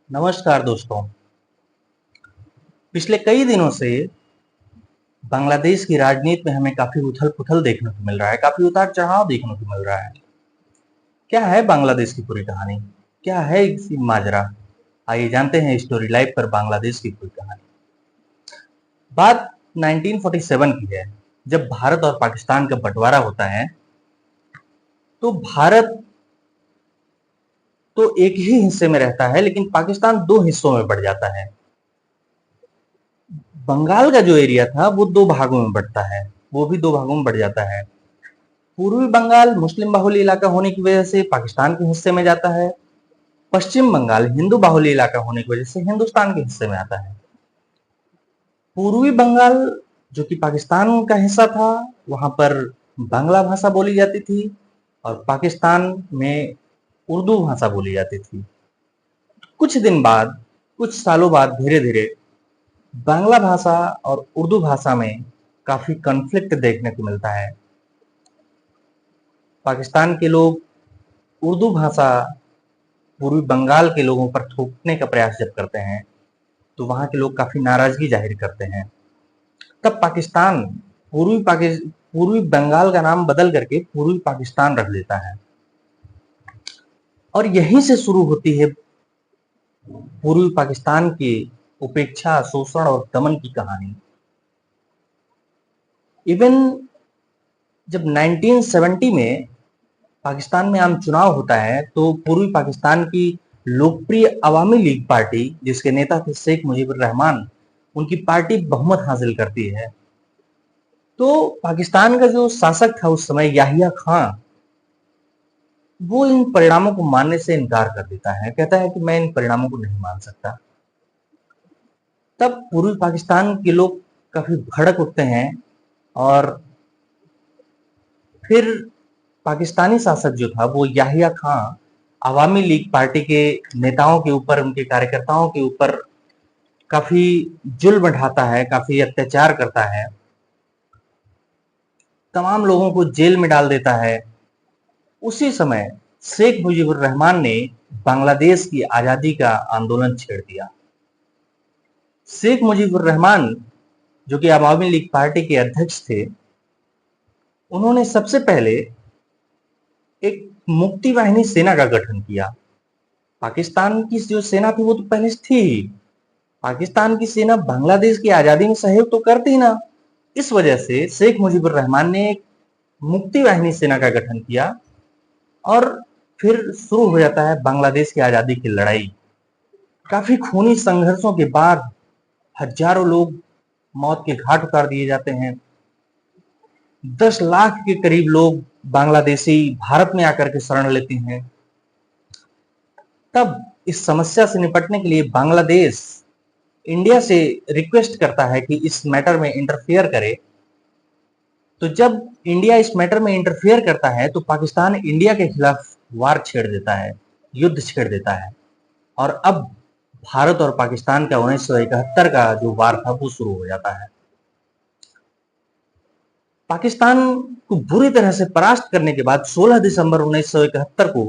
नमस्कार दोस्तों। पिछले कई दिनों से बांग्लादेश की राजनीति में हमें काफी उथल-पुथल देखने को मिल रहा है, काफी उतार-चढ़ाव देखने को मिल रहा है। क्या है बांग्लादेश की पूरी कहानी? क्या है इसकी माजरा? आइए जानते हैं स्टोरी लाइव पर बांग्लादेश की पूरी कहानी। बात 1947 की है, जब भारत और पाकिस्तान का बंटवारा होता है, तो भारत तो एक ही हिस्से में रहता है, लेकिन पाकिस्तान 2 हिस्सों में बँट जाता है। बंगाल का जो एरिया था वो 2 भागों में बँटता है, वो भी 2 भागों में बँट जाता है। पूर्वी बंगाल मुस्लिम बाहुल्य इलाका होने की वजह से पाकिस्तान के हिस्से में जाता है। पश्चिम बंगाल हिंदू बाहुल्य इलाका होने की वजह से हिंदुस्तान के हिस्से में आता है। पूर्वी बंगाल जो कि पाकिस्तान का हिस्सा था, वहां पर बांग्ला भाषा बोली जाती थी और पाकिस्तान में उर्दू भाषा बोली जाती थी। कुछ दिन बाद, कुछ सालों बाद धीरे धीरे बांग्ला भाषा और उर्दू भाषा में काफी कॉन्फ्लिक्ट देखने को मिलता है। पाकिस्तान के लोग उर्दू भाषा पूर्वी बंगाल के लोगों पर थोपने का प्रयास जब करते हैं, तो वहां के लोग काफी नाराजगी जाहिर करते हैं। तब पाकिस्तान पूर्वी बंगाल का नाम बदल करके पूर्वी पाकिस्तान रख देता है और यहीं से शुरू होती है पूर्वी पाकिस्तान की उपेक्षा, शोषण और दमन की कहानी। इवन जब 1970 में पाकिस्तान में आम चुनाव होता है, तो पूर्वी पाकिस्तान की लोकप्रिय अवामी लीग पार्टी, जिसके नेता थे शेख मुजीबुर रहमान, उनकी पार्टी बहुमत हासिल करती है। तो पाकिस्तान का जो शासक था उस समय याहिया खां, वो इन परिणामों को मानने से इनकार कर देता है, कहता है कि मैं इन परिणामों को नहीं मान सकता। तब पूर्वी पाकिस्तान के लोग काफी भड़क उठते हैं और फिर पाकिस्तानी शासक जो था वो याहिया खां अवामी लीग पार्टी के नेताओं के ऊपर, उनके कार्यकर्ताओं के ऊपर काफी जुल्म ढाता है, काफी अत्याचार करता है, तमाम लोगों को जेल में डाल देता है। उसी समय शेख मुजीबुर रहमान ने बांग्लादेश की आजादी का आंदोलन छेड़ दिया। शेख मुजीबुर रहमान जो कि अवामी लीग पार्टी के अध्यक्ष थे, उन्होंने सबसे पहले एक मुक्ति वाहिनी सेना का गठन किया। पाकिस्तान की जो सेना थी वो तो पहले से थी ही। पाकिस्तान की सेना बांग्लादेश की आजादी में सहयोग तो करती ना। इस वजह से शेख मुजीबुर रहमान ने एक मुक्ति वाहिनी सेना का गठन किया और फिर शुरू हो जाता है बांग्लादेश की आजादी की लड़ाई। काफी खूनी संघर्षों के बाद हजारों लोग मौत के घाट उतार दिए जाते हैं। 10 लाख के करीब लोग बांग्लादेशी भारत में आकर के शरण लेते हैं। तब इस समस्या से निपटने के लिए बांग्लादेश इंडिया से रिक्वेस्ट करता है कि इस मैटर में इंटरफेयर करे। तो जब इंडिया इस मैटर में इंटरफेयर करता है, तो पाकिस्तान इंडिया के खिलाफ वार छेड़ देता है, युद्ध छेड़ देता है और अब भारत और पाकिस्तान का 1971 का जो वार था वो शुरू हो जाता है। पाकिस्तान को बुरी तरह से परास्त करने के बाद 16 दिसंबर 1971 को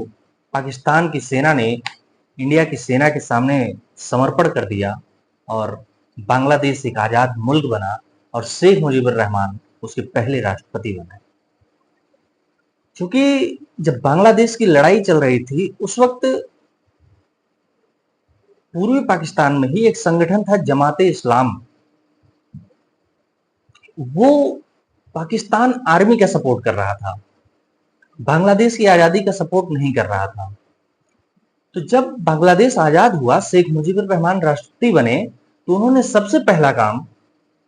पाकिस्तान की सेना ने इंडिया की सेना के सामने समर्पण कर दिया और बांग्लादेश एक आजाद मुल्क बना और शेख मुजीबुर रहमान उसके पहले राष्ट्रपति बने। क्योंकि जब बांग्लादेश की लड़ाई चल रही थी, उस वक्त पूर्वी पाकिस्तान में ही एक संगठन था जमाते इस्लाम। वो पाकिस्तान आर्मी का सपोर्ट कर रहा था, बांग्लादेश की आजादी का सपोर्ट नहीं कर रहा था। तो जब बांग्लादेश आजाद हुआ, शेख मुजीबुर रहमान राष्ट्रपति बने, तो उन्होंने सबसे पहला काम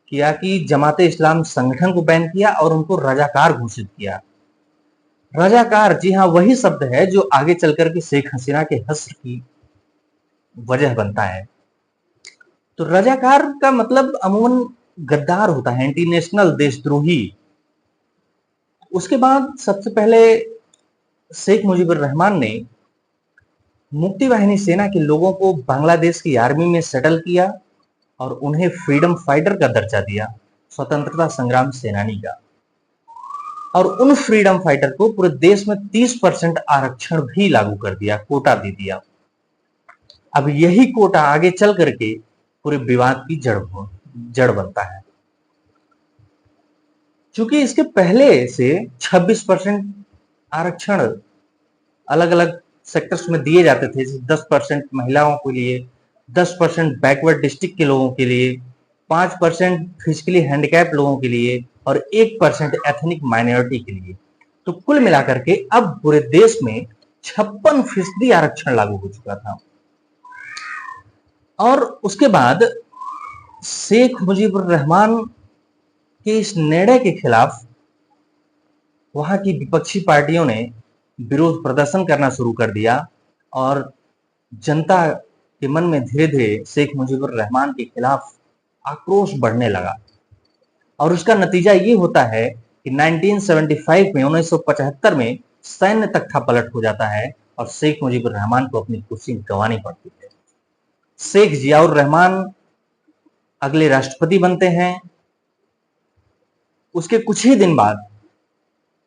किया कि जमाते इस्लाम संगठन को बैन किया और उनको रजाकार घोषित किया। रजाकार, जी हाँ, वही शब्द है जो आगे चलकर के शेख हसीना के हश्र की वजह बनता है। तो रजाकार का मतलब अमूमन गद्दार होता है, एंटी नेशनल, देशद्रोही। उसके बाद सबसे पहले शेख मुजीबुर रहमान ने मुक्ति वाहिनी सेना के लोगों को बांग्लादेश की आर्मी में सेटल किया और उन्हें फ्रीडम फाइटर का दर्जा दिया, स्वतंत्रता संग्राम सेनानी का। और उन फ्रीडम फाइटर को पूरे देश में 30% आरक्षण भी लागू कर दिया, कोटा दे दिया। अब यही कोटा आगे चल करके पूरे विवाद की जड़ बनता है। क्योंकि इसके पहले से 26% आरक्षण अलग अलग सेक्टर्स में दिए जाते थे, 10% महिलाओं के लिए, 10% बैकवर्ड डिस्ट्रिक्ट के लोगों के लिए, 5% फिजिकली हैंडीकैप लोगों के लिए और 1% एथनिक माइनॉरिटी के लिए। तो कुल मिलाकर के अब पूरे देश में 56% आरक्षण लागू हो चुका था। और उसके बाद शेख मुजीबुर रहमान के इस निर्णय के खिलाफ वहां की विपक्षी पार्टियों ने विरोध प्रदर्शन करना शुरू कर दिया और जनता के मन में धीरे धीरे शेख मुजीबुर रहमान के खिलाफ आक्रोश बढ़ने लगा। और उसका नतीजा ये होता है कि 1975 में 1975 में सैन्य तख्ता पलट हो जाता है और शेख मुजीबुर रहमान को अपनी कुर्सी गंवानी पड़ती है। शेख जियाउर रहमान अगले राष्ट्रपति बनते हैं। उसके कुछ ही दिन बाद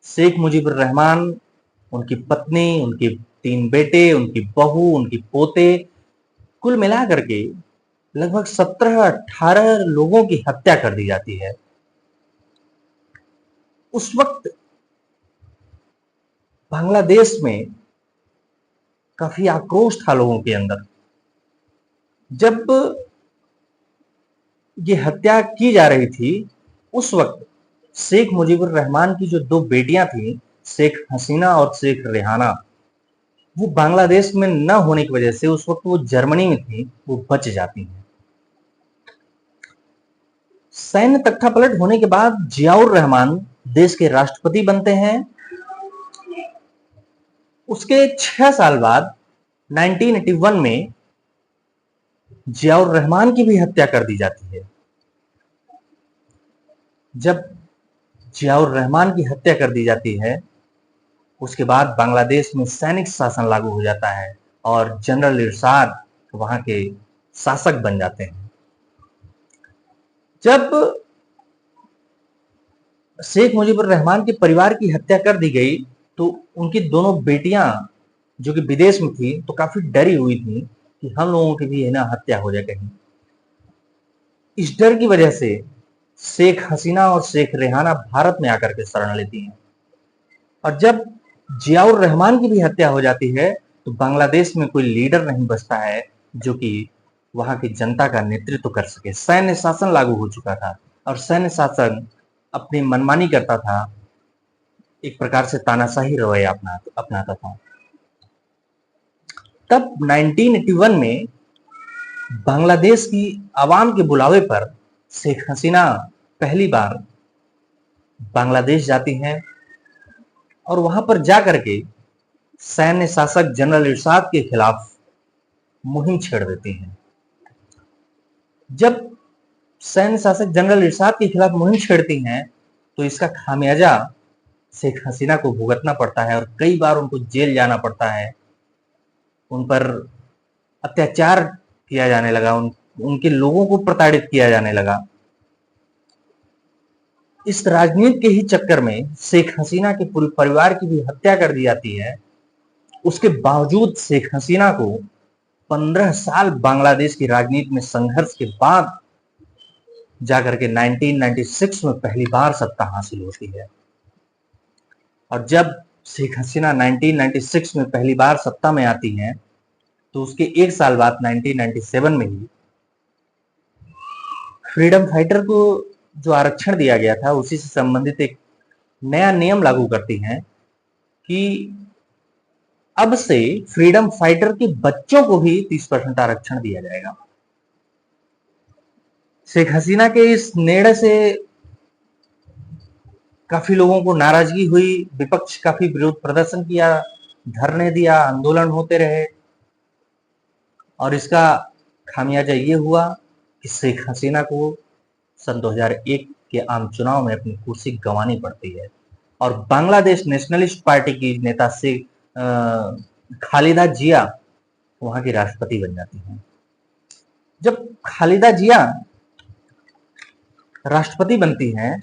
शेख मुजीबुर रहमान, उनकी पत्नी, उनके 3 बेटे, उनकी बहू, उनकी पोते, कुल मिलाकर के लगभग 17-18 लोगों की हत्या कर दी जाती है। उस वक्त बांग्लादेश में काफी आक्रोश था लोगों के अंदर। जब ये हत्या की जा रही थी उस वक्त शेख मुजीबुर रहमान की जो 2 बेटियां थी, शेख हसीना और शेख रेहाना, वो बांग्लादेश में न होने की वजह से उस वक्त वो जर्मनी में थी, वो बच जाती हैं। सैन्य तख्तापलट होने के बाद जियाउर रहमान देश के राष्ट्रपति बनते हैं। उसके 6 साल बाद 1981 में जियाउर रहमान की भी हत्या कर दी जाती है। जब जियाउर रहमान की हत्या कर दी जाती है, उसके बाद बांग्लादेश में सैनिक शासन लागू हो जाता है और जनरल इरशाद वहां के शासक बन जाते हैं। जब शेख मुजीबुर रहमान के परिवार की हत्या कर दी गई तो उनकी दोनों बेटियां जो कि विदेश में थी तो काफी डरी हुई थी कि हम लोगों की भी है ना हत्या हो जाए कहीं। इस डर की वजह से शेख हसीना और शेख रेहाना भारत में आकर के शरण लेती हैं। और जब जियाउर रहमान की भी हत्या हो जाती है तो बांग्लादेश में कोई लीडर नहीं बचता है जो कि वहां की जनता का नेतृत्व कर सके। सैन्य शासन लागू हो चुका था और सैन्य शासन अपनी मनमानी करता था, एक प्रकार से तानाशाही रवैया अपनाता था। तब 1981 में बांग्लादेश की आवाम के बुलावे पर शेख हसीना पहली बार बांग्लादेश जाती हैं और वहां पर जाकर के सैन्य शासक जनरल इरशाद के खिलाफ मुहिम छेड़ देती हैं। जब सैन्य शासक जनरल इरशाद के खिलाफ मुहिम छेड़ती हैं तो इसका खामियाजा शेख हसीना को भुगतना पड़ता है और कई बार उनको जेल जाना पड़ता है। उन पर अत्याचार किया जाने लगा, उनके लोगों को प्रताड़ित किया जाने लगा। इस राजनीति के ही चक्कर में शेख हसीना के पूरे परिवार की भी हत्या कर दी जाती है। उसके बावजूद शेख हसीना को 15 साल बांग्लादेश की राजनीति में संघर्ष के बाद जाकर के 1996 में पहली बार सत्ता हासिल होती है। और जब शेख हसीना 1996 में पहली बार सत्ता में आती हैं तो उसके 1 साल बाद 1997 में ही फ्रीडम फाइटर को जो आरक्षण दिया गया था उसी से संबंधित एक नया नियम लागू करती हैं कि अब से फ्रीडम फाइटर के बच्चों को भी 30% आरक्षण दिया जाएगा। शेख हसीना के इस निर्णय से काफी लोगों को नाराजगी हुई, विपक्ष काफी विरोध प्रदर्शन किया, धरने दिया, आंदोलन होते रहे और इसका खामियाजा ये हुआ कि शेख हसीना को सन 2001 के आम चुनाव में अपनी कुर्सी गंवानी पड़ती है और बांग्लादेश नेशनलिस्ट पार्टी की नेता से खालिदा जिया वहां की राष्ट्रपति बन जाती हैं। जब खालिदा जिया राष्ट्रपति बनती हैं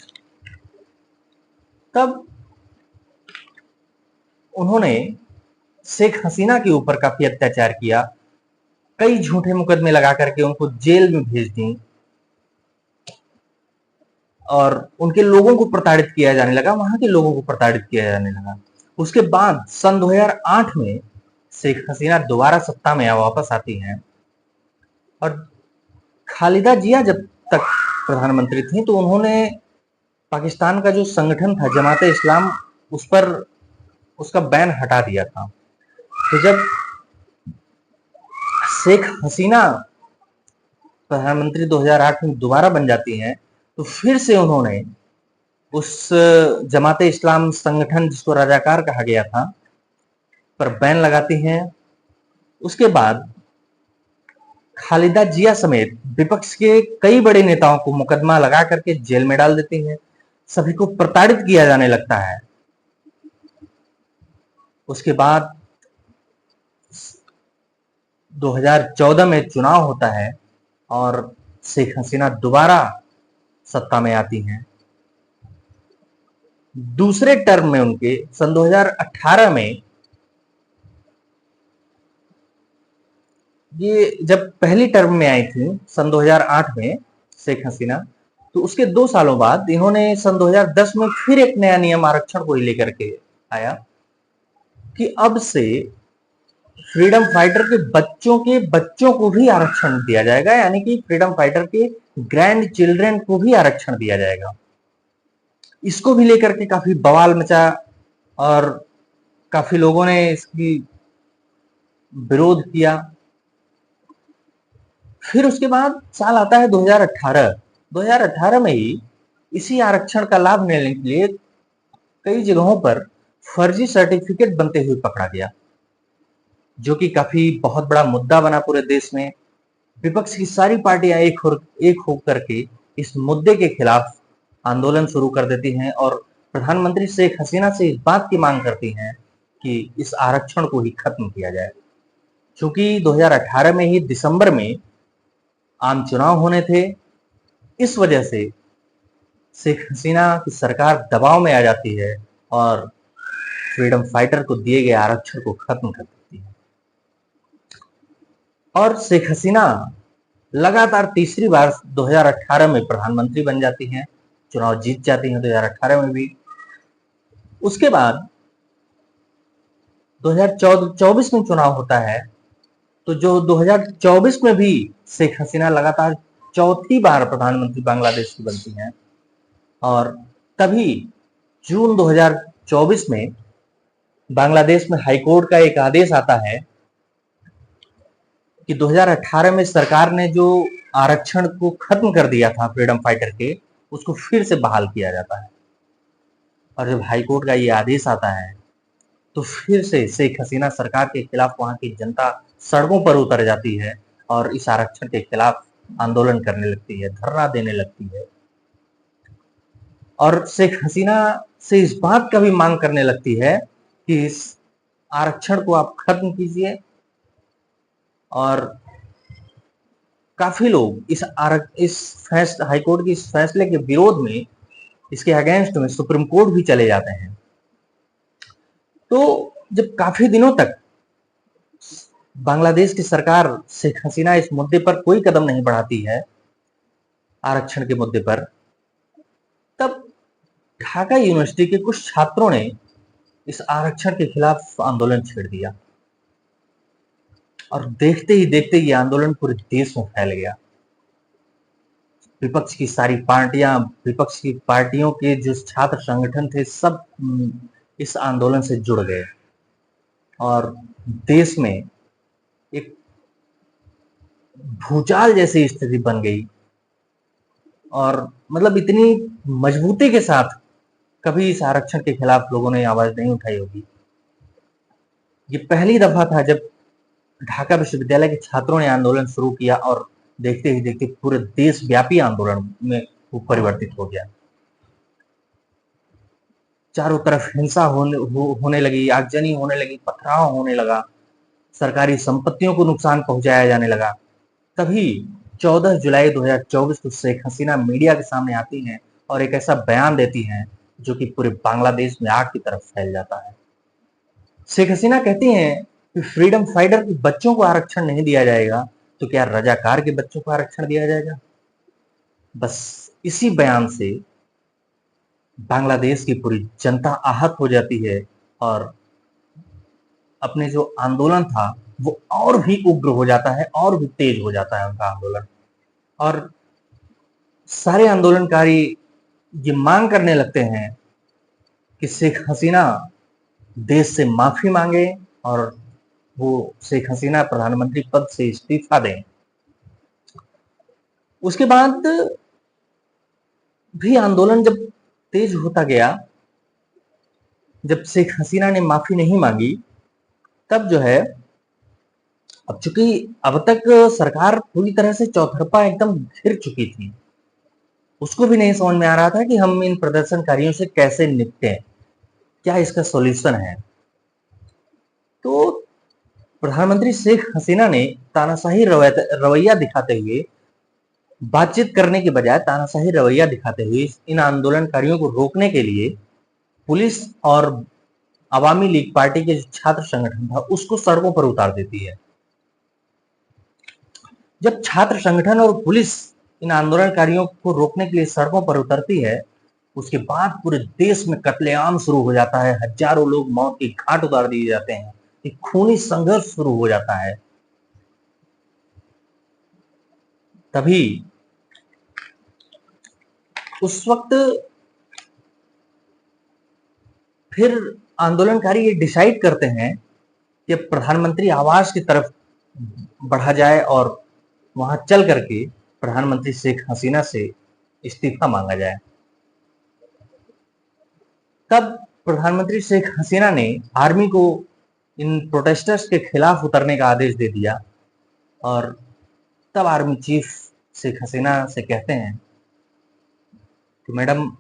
तब उन्होंने शेख हसीना के ऊपर काफी अत्याचार किया। कई झूठे मुकदमे लगा करके उनको जेल में भेज दी और उनके लोगों को प्रताड़ित किया जाने लगा, वहां के लोगों को प्रताड़ित किया जाने लगा। उसके बाद सन 2008 में शेख हसीना दोबारा सत्ता में वापस आती हैं और खालिदा जिया जब तक प्रधानमंत्री थी तो उन्होंने पाकिस्तान का जो संगठन था जमात इस्लाम, उस पर उसका बैन हटा दिया था। तो जब शेख हसीना प्रधानमंत्री 2008 में दोबारा बन जाती हैं तो फिर से उन्होंने उस जमात इस्लाम संगठन जिसको रजाकार कहा गया था पर बैन लगाती हैं। उसके बाद खालिदा जिया समेत विपक्ष के कई बड़े नेताओं को मुकदमा लगा करके जेल में डाल देती हैं, सभी को प्रताड़ित किया जाने लगता है। उसके बाद 2014 में चुनाव होता है और शेख हसीना दोबारा सत्ता में आती हैं। दूसरे टर्म में उनके सन 2018 में, ये जब पहली टर्म में आई थी सन 2008 में शेख हसीना, तो उसके 2 सालों बाद इन्होंने सन 2010 में फिर एक नया नियम आरक्षण को लेकर के आया कि अब से फ्रीडम फाइटर के बच्चों को भी आरक्षण दिया जाएगा, यानी कि फ्रीडम फाइटर के ग्रैंड चिल्ड्रन को भी आरक्षण दिया जाएगा। इसको भी लेकर के काफी बवाल मचा और काफी लोगों ने इसकी विरोध किया। फिर उसके बाद साल आता है 2018 में ही इसी आरक्षण का लाभ लेने के लिए कई जगहों पर फर्जी सर्टिफिकेट बनते हुए पकड़ा गया, जो कि काफी बहुत बड़ा मुद्दा बना पूरे देश में। विपक्ष की सारी पार्टियां एक हो करके इस मुद्दे के खिलाफ आंदोलन शुरू कर देती हैं और प्रधानमंत्री शेख हसीना से इस बात की मांग करती हैं कि इस आरक्षण को ही खत्म किया जाए। क्योंकि 2018 में ही दिसंबर में आम चुनाव होने थे, इस वजह से शेख हसीना की सरकार दबाव में आ जाती है और फ्रीडम फाइटर को दिए गए आरक्षण को खत्म कर देती है। और शेख हसीना लगातार तीसरी बार 2018 में प्रधानमंत्री बन जाती हैं, चुनाव जीत जाती हैं 2018 में भी। उसके बाद 2024 में चुनाव होता है, तो जो 2024 में भी शेख हसीना लगातार चौथी बार प्रधानमंत्री बांग्लादेश की बनती हैं और तभी जून 2024 में बांग्लादेश में हाईकोर्ट का एक आदेश आता है कि 2018 में सरकार ने जो आरक्षण को खत्म कर दिया था फ्रीडम फाइटर के, उसको फिर से बहाल किया जाता है। और जब हाईकोर्ट का ये आदेश आता है तो फिर से शेख हसीना सरकार के खिलाफ वहां की जनता सड़कों पर उतर जाती है और इस आरक्षण के खिलाफ आंदोलन करने लगती है, धरना देने लगती है और शेख हसीना से इस बात का भी मांग करने लगती है कि इस आरक्षण को आप खत्म कीजिए। और काफी लोग इस हाईकोर्ट के इस फैसले के विरोध में, इसके अगेंस्ट में सुप्रीम कोर्ट भी चले जाते हैं। तो जब काफी दिनों तक बांग्लादेश की सरकार शेख हसीना इस मुद्दे पर कोई कदम नहीं बढ़ाती है, आरक्षण के मुद्दे पर, तब ढाका यूनिवर्सिटी के कुछ छात्रों ने इस आरक्षण के खिलाफ आंदोलन छेड़ दिया और देखते ही देखते ये आंदोलन पूरे देश में फैल गया। विपक्ष की सारी पार्टियां, विपक्ष की पार्टियों के जो छात्र संगठन थे, सब इस आंदोलन से जुड़ गए और देश में एक भूचाल जैसी स्थिति बन गई। और मतलब इतनी मजबूती के साथ कभी इस आरक्षण के खिलाफ लोगों ने आवाज नहीं उठाई होगी। ये पहली दफा था जब ढाका विश्वविद्यालय के छात्रों ने आंदोलन शुरू किया और देखते ही देखते पूरे देशव्यापी आंदोलन में वो परिवर्तित हो गया। चारों तरफ हिंसा होने लगी, आगजनी होने लगी, पथराव होने लगा, सरकारी संपत्तियों को नुकसान पहुंचाया जाने लगा। तभी 14 जुलाई 2024 को शेख हसीना मीडिया के सामने आती हैं और एक ऐसा बयान देती हैं जो कि पूरे बांग्लादेश में आग की तरफ फैल जाता है। शेख हसीना कहती हैं कि फ्रीडम फाइटर के बच्चों को आरक्षण नहीं दिया जाएगा तो क्या रजाकार के बच्चों को आरक्षण दिया जाएगा? बस इसी बयान से बांग्लादेश की पूरी जनता आहत हो जाती है और अपने जो आंदोलन था वो और भी उग्र हो जाता है, और भी तेज हो जाता है उनका आंदोलन। और सारे आंदोलनकारी ये मांग करने लगते हैं कि शेख हसीना देश से माफी मांगे और वो शेख हसीना प्रधानमंत्री पद से इस्तीफा दें। उसके बाद भी आंदोलन जब तेज होता गया, जब शेख हसीना ने माफी नहीं मांगी, तब जो है, अब चूंकि अब तक सरकार पूरी तरह से चौतरफा एकदम घिर चुकी थी, उसको भी नहीं समझ में आ रहा था कि हम इन प्रदर्शनकारियों से कैसे निपटें, क्या इसका सॉल्यूशन है। तो प्रधानमंत्री शेख हसीना ने तानाशाही रवैया दिखाते हुए, बातचीत करने के बजाय तानाशाही रवैया दिखाते हुए इन आंदोलनकारियों को रोकने के लिए पुलिस और अवामी लीग पार्टी के जो छात्र संगठन था उसको सड़कों पर उतार देती है। जब छात्र संगठन और पुलिस इन आंदोलनकारियों को रोकने के लिए सड़कों पर उतरती है, उसके बाद पूरे देश में कत्लेआम शुरू हो जाता है, हजारों लोग मौत की घाट उतार दिए जाते हैं, एक खूनी संघर्ष शुरू हो जाता है। तभी उस वक्त फिर आंदोलनकारी ये डिसाइड करते हैं कि प्रधानमंत्री आवास की तरफ बढ़ा जाए और वहां चल करके प्रधानमंत्री शेख हसीना से इस्तीफा मांगा जाए। तब प्रधानमंत्री शेख हसीना ने आर्मी को इन प्रोटेस्टर्स के खिलाफ उतरने का आदेश दे दिया और तब आर्मी चीफ शेख हसीना से कहते हैं कि मैडम,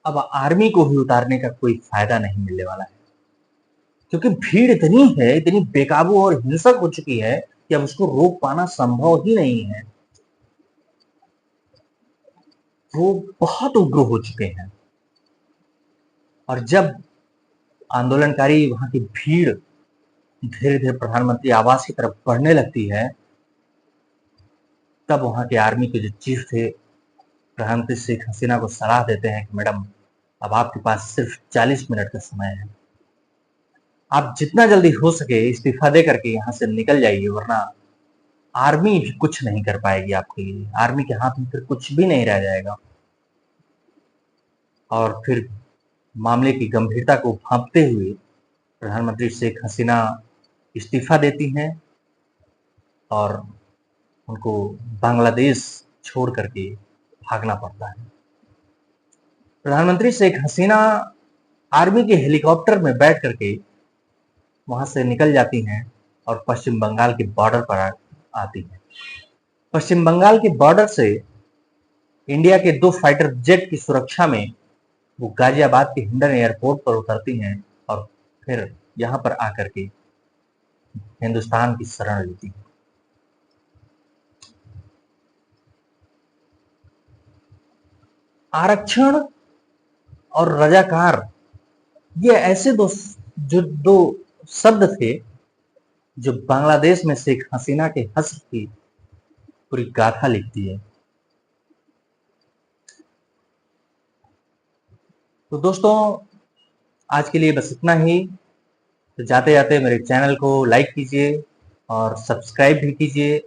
अब आर्मी को भी उतारने का कोई फायदा नहीं मिलने वाला है, क्योंकि भीड़ इतनी है, इतनी बेकाबू और हिंसक हो चुकी है कि अब उसको रोक पाना संभव ही नहीं है। वो बहुत उग्र हो चुके हैं। और जब आंदोलनकारी, वहां की भीड़ धीरे धीरे प्रधानमंत्री आवास की तरफ बढ़ने लगती है, तब वहां के आर्मी के जो चीफ थे प्रधानमंत्री शेख हसीना को सलाह देते हैं कि मैडम, अब आपके पास सिर्फ 40 मिनट का समय है, आप जितना जल्दी हो सके इस्तीफा दे करके यहां से निकल जाइए, वरना आर्मी भी कुछ नहीं कर पाएगी आपके लिए, आर्मी के हाथ में फिर कुछ भी नहीं रह जाएगा। और फिर मामले की गंभीरता को भांपते हुए प्रधानमंत्री शेख हसीना इस्तीफा देती हैं और उनको बांग्लादेश छोड़ करके भागना पड़ता है। प्रधानमंत्री शेख हसीना आर्मी के हेलीकॉप्टर में बैठ करके वहां से निकल जाती हैं और पश्चिम बंगाल के बॉर्डर पर आती हैं। पश्चिम बंगाल के बॉर्डर से इंडिया के 2 फाइटर जेट की सुरक्षा में वो गाजियाबाद के हिंडन एयरपोर्ट पर उतरती हैं और फिर यहां पर आकर के हिंदुस्तान की शरण लेती हैं। आरक्षण और रजाकार, ये ऐसे दो शब्द थे जो बांग्लादेश में शेख हसीना के हश्र की पूरी गाथा लिखती है। तो दोस्तों, आज के लिए बस इतना ही। तो जाते जाते मेरे चैनल को लाइक कीजिए और सब्सक्राइब भी कीजिए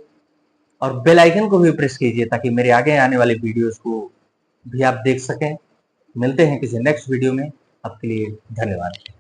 और बेल आइकन को भी प्रेस कीजिए ताकि मेरे आगे आने वाले वीडियोस को भी आप देख सकें। मिलते हैं किसी नेक्स्ट वीडियो में। अब के लिए धन्यवाद।